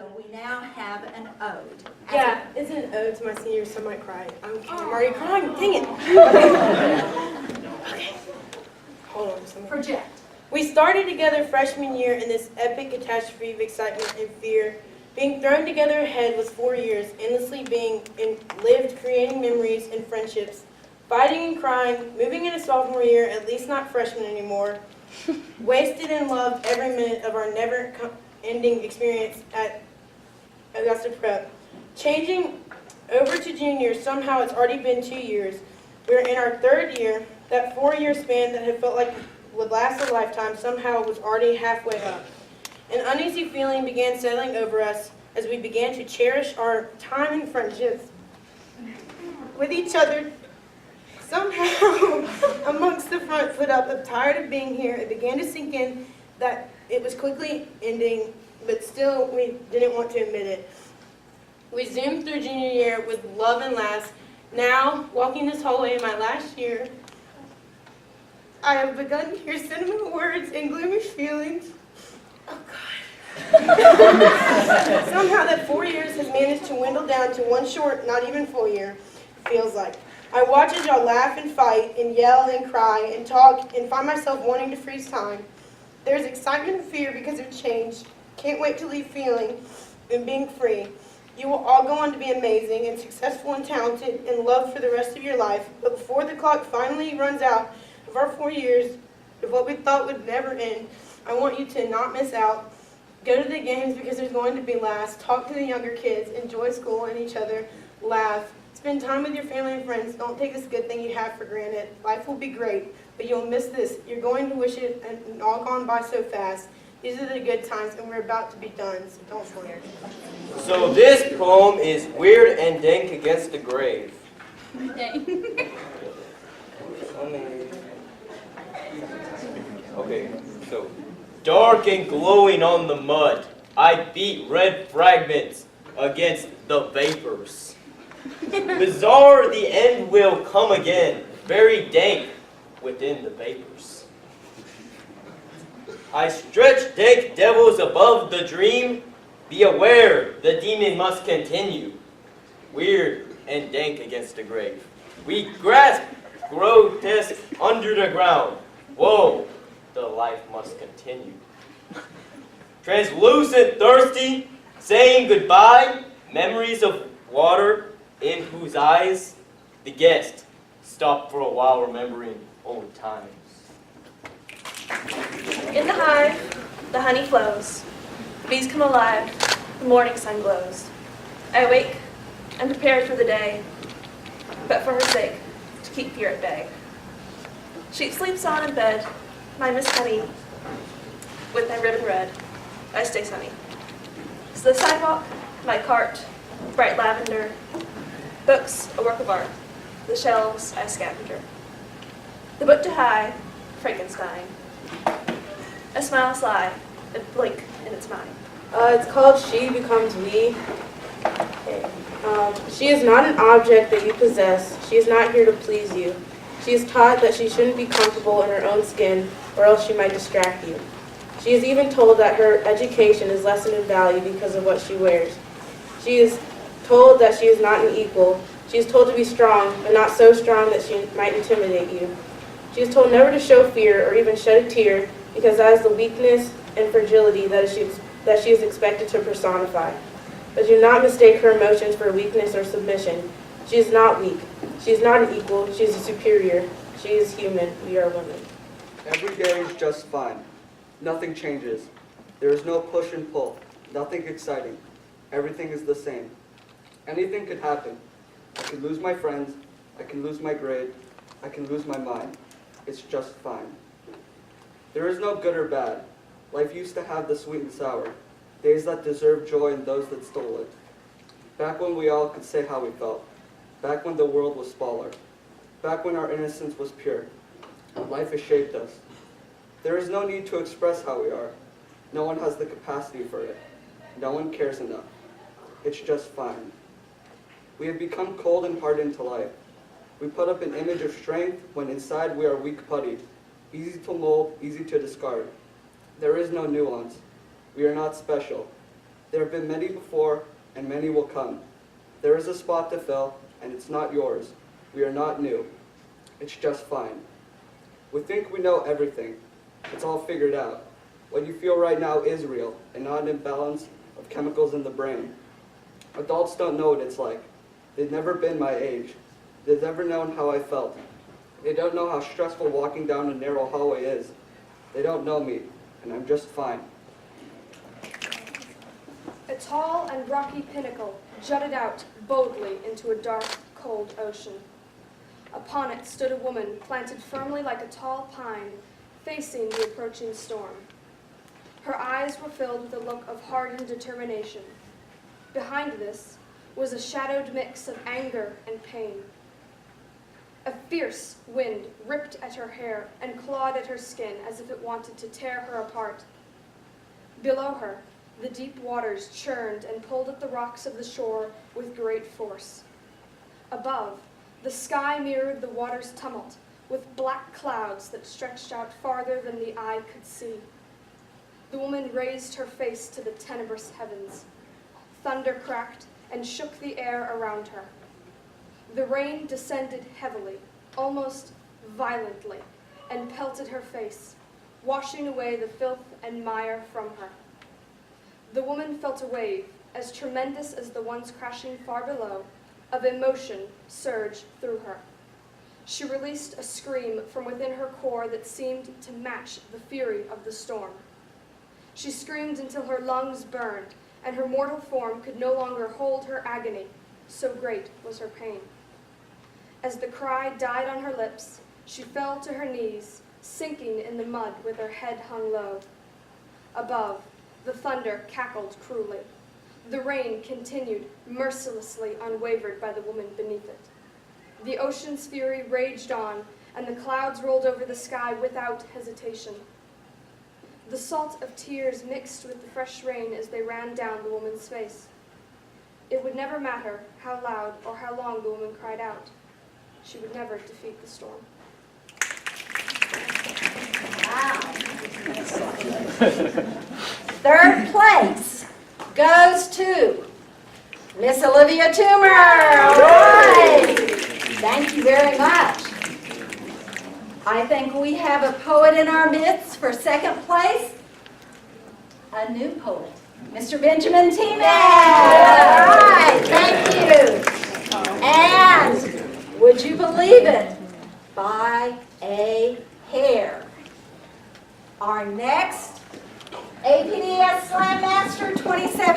So we now have an ode. Yeah, it's an ode to my senior, so I might cry. I'm already crying. Dang it. Okay. Hold on. Project. We started together freshman year in this epic catastrophe of excitement and fear. Being thrown together ahead was 4 years, endlessly being lived, creating memories and friendships, fighting and crying, moving into sophomore year, at least not freshman anymore, wasted and loved every minute of our never-ending experience at Augusta Prep. Changing over to junior, somehow it's already been 2 years. We're in our third year. That 4-year span that had felt like would last a lifetime somehow was already halfway up. An uneasy feeling began settling over us as we began to cherish our time and friendships with each other. Somehow, amongst the front foot up, I'm tired of being here. It began to sink in that it was quickly ending, but still we didn't want to admit it. We zoomed through junior year with love and laughs. Now, walking this hallway in my last year, I have begun to hear sentimental words and gloomy feelings. Oh, God. Somehow that 4 years has managed to dwindle down to one short, not even full year, feels like. I watch as y'all laugh and fight and yell and cry and talk and find myself wanting to freeze time. There's excitement and fear because of change. Can't wait to leave feeling and being free. You will all go on to be amazing and successful and talented and loved for the rest of your life. But before the clock finally runs out of our 4 years, of what we thought would never end, I want you to not miss out. Go to the games because there's going to be laughs. Talk to the younger kids. Enjoy school and each other. Laugh. Spend time with your family and friends. Don't take this good thing you have for granted. Life will be great, but you'll miss this. You're going to wish it and all gone by so fast. These are the good times, and we're about to be done, so don't swear. So this poem is Weird and Dank Against the Grave. Okay, so dark and glowing on the mud, I beat red fragments against the vapors. Bizarre, the end will come again, very dank within the vapors. I stretch dank devils above the dream. Be aware, the demon must continue. Weird and dank against the grave. We grasp grotesque under the ground. Whoa, the life must continue. Translucent, thirsty, saying goodbye. Memories of water in whose eyes the guest stopped for a while remembering old times. In the hive, the honey flows. The bees come alive. The morning sun glows. I awake and prepare for the day, but for her sake, to keep fear at bay. She sleeps on in bed, my Miss Honey, with my ribbon red. I stay sunny. So the sidewalk, my cart, bright lavender. Books, a work of art. The shelves, I scavenger. The book to high, Frankenstein. A smile sly, a blink in its mind. It's called She Becomes We. Okay. She is not an object that you possess. She is not here to please you. She is taught that she shouldn't be comfortable in her own skin, or else she might distract you. She is even told that her education is lessened in value because of what she wears. She is told that she is not an equal. She is told to be strong, but not so strong that she might intimidate you. She is told never to show fear or even shed a tear, because that is the weakness and fragility that she is expected to personify. But do not mistake her emotions for weakness or submission. She is not weak. She is not an equal. She is a superior. She is human. We are women. Every day is just fine. Nothing changes. There is no push and pull. Nothing exciting. Everything is the same. Anything could happen. I could lose my friends. I can lose my grade. I can lose my mind. It's just fine. There is no good or bad. Life used to have the sweet and sour, days that deserved joy and those that stole it. Back when we all could say how we felt. Back when the world was smaller. Back when our innocence was pure. Life has shaped us. There is no need to express how we are. No one has the capacity for it. No one cares enough. It's just fine. We have become cold and hardened to life. We put up an image of strength when inside we are weak putty, easy to mold, easy to discard. There is no nuance. We are not special. There have been many before, and many will come. There is a spot to fill, and it's not yours. We are not new. It's just fine. We think we know everything. It's all figured out. What you feel right now is real, and not an imbalance of chemicals in the brain. Adults don't know what it's like. They've never been my age. They've never known how I felt. They don't know how stressful walking down a narrow hallway is. They don't know me, and I'm just fine. A tall and rocky pinnacle jutted out boldly into a dark, cold ocean. Upon it stood a woman planted firmly like a tall pine, facing the approaching storm. Her eyes were filled with a look of hardened determination. Behind this was a shadowed mix of anger and pain. A fierce wind ripped at her hair and clawed at her skin as if it wanted to tear her apart. Below her, the deep waters churned and pulled at the rocks of the shore with great force. Above, the sky mirrored the water's tumult, with black clouds that stretched out farther than the eye could see. The woman raised her face to the tenebrous heavens. Thunder cracked and shook the air around her. The rain descended heavily, almost violently, and pelted her face, washing away the filth and mire from her. The woman felt a wave, as tremendous as the ones crashing far below, of emotion surge through her. She released a scream from within her core that seemed to match the fury of the storm. She screamed until her lungs burned, and her mortal form could no longer hold her agony, so great was her pain. As the cry died on her lips, she fell to her knees, sinking in the mud with her head hung low. Above, the thunder cackled cruelly. The rain continued, mercilessly unwavered by the woman beneath it. The ocean's fury raged on, and the clouds rolled over the sky without hesitation. The salt of tears mixed with the fresh rain as they ran down the woman's face. It would never matter how loud or how long the woman cried out. She would never defeat the storm. Wow. Third place goes to Miss Olivia Toomer. All right. Thank you very much. I think we have a poet in our midst for second place. A new poet, Mr. Benjamin T. All right, thank you. And would you believe it? By a hair. Our next APDS Slam Master 2017